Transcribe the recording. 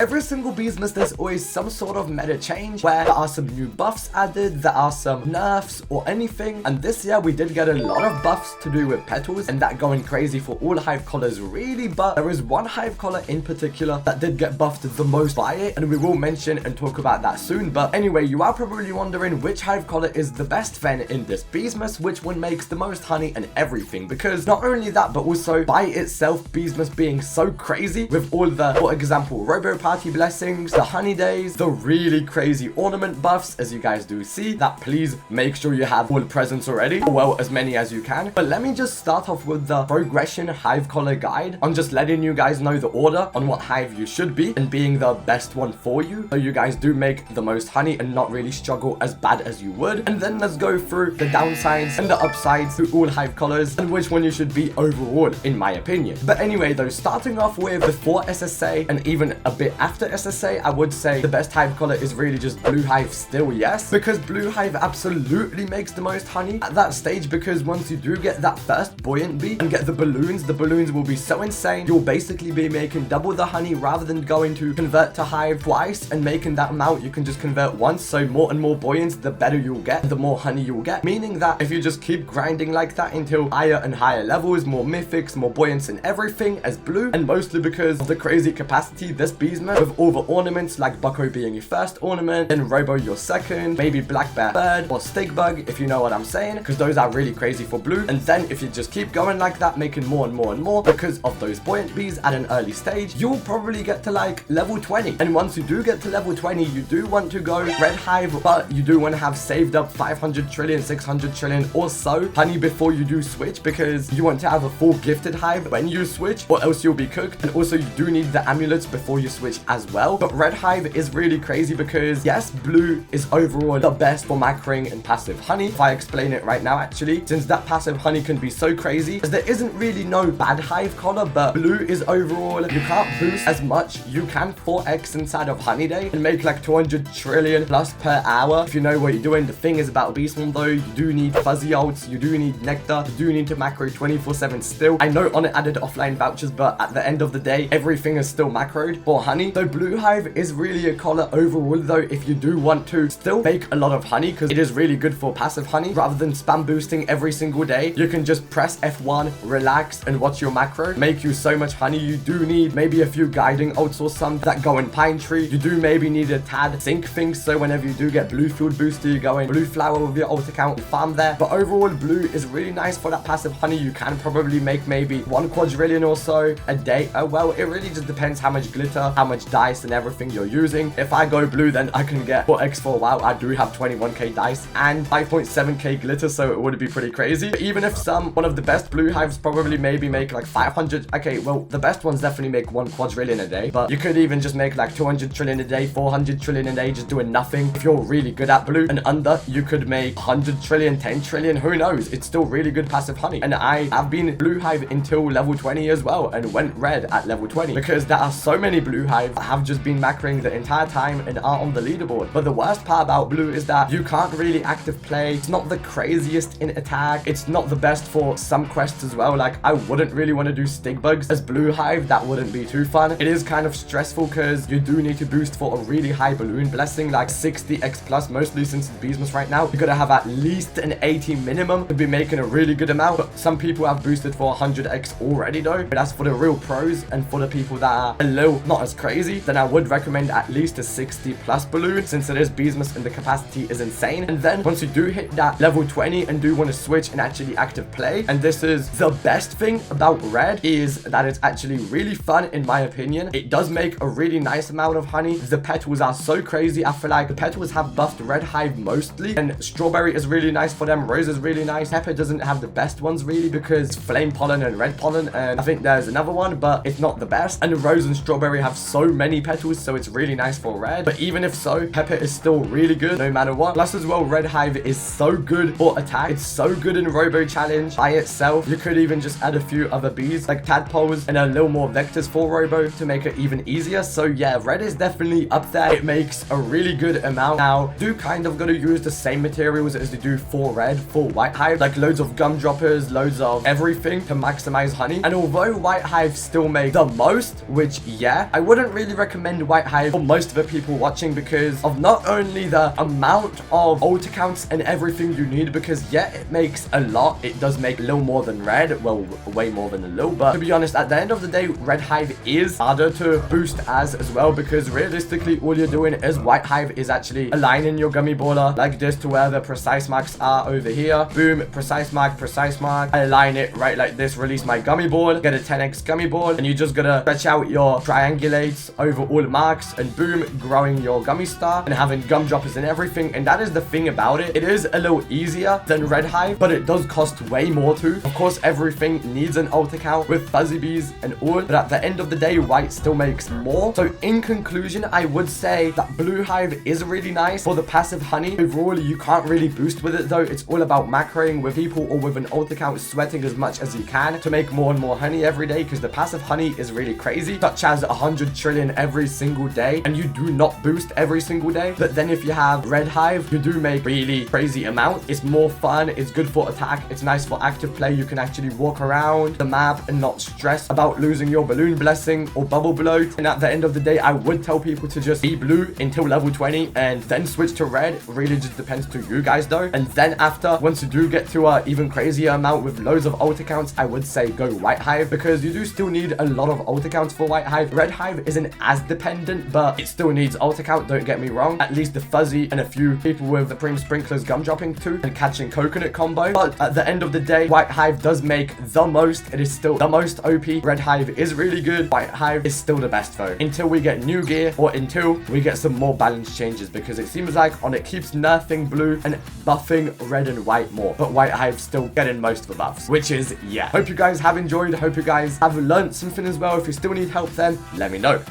Every single Beesmas, there's always some sort of meta change where there are some new buffs added, there are some nerfs or anything. And this year we did get a lot of buffs to do with petals and that going crazy for all hive collars really, but there is one hive collar in particular that did get buffed the most by it, and we will mention and talk about that soon. But anyway, you are probably wondering which hive collar is the best then in this Beesmas, which one makes the most honey and everything, because not only that, but also by itself, Beesmas being so crazy with all the, for example, Robo Party blessings, the honey days, the really crazy ornament buffs, as you guys do see, that please make sure you have all presents already, or well, as many as you can. But let me just start off with the progression hive collar guide on just letting you guys know the order on what hive you should be and being the best one for you, so you guys do make the most honey and not really struggle as bad as you would. And then let's go through the downsides and the upsides to all hive collars and which one you should be overall, in my opinion. But anyway though, starting off with before SSA and even a bit after SSA, I would say the best hive collar is really just blue hive still, yes, because blue hive absolutely makes the most honey at that stage, because once you do get that first buoyant bee and get the balloons will be so insane. You'll basically be making double the honey rather than going to convert to hive twice and making that amount. You can just convert once, so more and more buoyants, the better you'll get, the more honey you'll get, meaning that if you just keep grinding like that until higher and higher levels, more mythics, more buoyants and everything as blue, and mostly because of the crazy capacity this Beesmas with all the ornaments, like Bucko being your first ornament, then Robo your second, maybe Black Bear third, or Stick Bug, if you know what I'm saying, because those are really crazy for blue. And then if you just keep going like that, making more and more and more because of those buoyant bees at an early stage, you'll probably get to like level 20. And once you do get to level 20, you do want to go red hive, but you do want to have saved up 500 trillion, 600 trillion or so honey before you do switch, because you want to have a full gifted hive when you switch, or else you'll be cooked. And also you do need the amulets before you switch as well. But red hive is really crazy because yes, blue is overall the best for macroing and passive honey. If I explain it right now, actually, since that passive honey can be so crazy, as there isn't really no bad hive collar, but blue is overall, you can't boost as much. You can 4x inside of honey day and make like 200 trillion plus per hour if you know what you're doing. The thing is about Beesmas though, you do need fuzzy ults, you do need nectar, you do need to macro 24/7 still. I know on it added offline vouchers, but at the end of the day, everything is still macroed for honey. So blue hive is really a collar overall though, if you do want to still make a lot of honey, because it is really good for passive honey. Rather than spam boosting every single day, you can just press F1, relax and watch your macro make you so much honey. You do need maybe a few guiding ults or some that go in pine tree. You do maybe need a tad sync thing, so whenever you do get blue field booster, you go in blue flower with your ult account and farm there. But overall, blue is really nice for that passive honey. You can probably make maybe 1 quadrillion or so a day. Oh well, it really just depends how much glitter, how much dice and everything you're using. If I go blue, then I can get 4x for a while. I do have 21k dice and 5.7k glitter, so it would be pretty crazy. But even if one of the best blue hives probably maybe make like 500, okay, well, the best ones definitely make 1 quadrillion a day, but you could even just make like 200 trillion a day, 400 trillion a day, just doing nothing. If you're really good at blue and under, you could make 100 trillion, 10 trillion, who knows? It's still really good passive honey. And I have been blue hive until level 20 as well, and went red at level 20, because there are so many blue hives that have just been macroing the entire time and are on the leaderboard. But the worst part about blue is that you can't really active play. It's not the craziest in attack. It's not the best for some quests as well. Like, I wouldn't really want to do stick bugs as blue hive. That wouldn't be too fun. It is kind of stressful because you do need to boost for a really high balloon blessing, like 60x plus, mostly since it's Beesmas right now. You gotta have at least an 80 minimum to be making a really good amount. But some people have boosted for 100x already though. But that's for the real pros, and for the people that are a little not as crazy, then I would recommend at least a 60 plus balloon, since it is Beesmas and the capacity is insane. And then once you do hit that level 20 and do want to switch and actually active play, and this is the best thing about red, is that it's actually really fun in my opinion. It does make a really nice amount of honey. The petals are so crazy. I feel like the petals have buffed red hive mostly, and strawberry is really nice for them. Rose is really nice. Pepper doesn't have the best ones really, because flame pollen and red pollen, and I think there's another one, but it's not the best. And rose and strawberry have so many petals, so it's really nice for red. But even if so, pepper is still really good no matter what. Plus as well, red hive is so good for attack. It's so good in robo challenge by itself. You could even just add a few other bees like tadpoles and a little more vectors for robo to make it even easier. So yeah, red is definitely up there. It makes a really good amount. Now, do kind of gotta use the same materials as you do for red, for white hive, like loads of gum droppers, loads of everything to maximize honey. And although white hive still make the most, which yeah, I wouldn't wouldn't really recommend White Hive for most of the people watching because of not only the amount of ult accounts and everything you need, because yeah, it makes a lot. It does make a little more than red, well, way more than a little, but to be honest, at the end of the day, Red Hive is harder to boost as well, because realistically, all you're doing is White Hive is actually aligning your gummy baller like this to where the precise marks are over here. Boom, precise mark, I align it right like this, release my gummy ball, get a 10x gummy ball, and you just gotta stretch out your triangulates over all marks, and boom, growing your gummy star and having gum droppers and everything. And that is the thing about it. It is a little easier than Red Hive, but it does cost way more too. Of course, everything needs an ult account with fuzzy bees and all, but at the end of the day, White still makes more. So in conclusion, I would say that Blue Hive is really nice for the passive honey. Overall, you can't really boost with it though. It's all about macroing with people or with an ult account, sweating as much as you can to make more and more honey every day, because the passive honey is really crazy, such as 100 trillion every single day, and you do not boost every single day. But then if you have Red Hive, you do make really crazy amount. It's more fun, it's good for attack, it's nice for active play. You can actually walk around the map and not stress about losing your balloon blessing or bubble bloat. And at the end of the day, I would tell people to just be blue until level 20 and then switch to red. Really just depends to you guys though. And then after, once you do get to a even crazier amount with loads of ult accounts, I would say go White Hive, because you do still need a lot of ult accounts for White Hive. Red Hive isn't as dependent, but it still needs ult account, don't get me wrong. At least the fuzzy and a few people with the Prim Sprinklers gum dropping too and catching coconut combo. But at the end of the day, White Hive does make the most. It is still the most OP. Red Hive is really good. White Hive is still the best though, until we get new gear or until we get some more balance changes, because it seems like on it keeps nerfing blue and buffing red and white more, but White Hive still getting most of the buffs, which is, yeah. Hope you guys have enjoyed. Hope you guys have learned something as well. If you still need help, then let me know.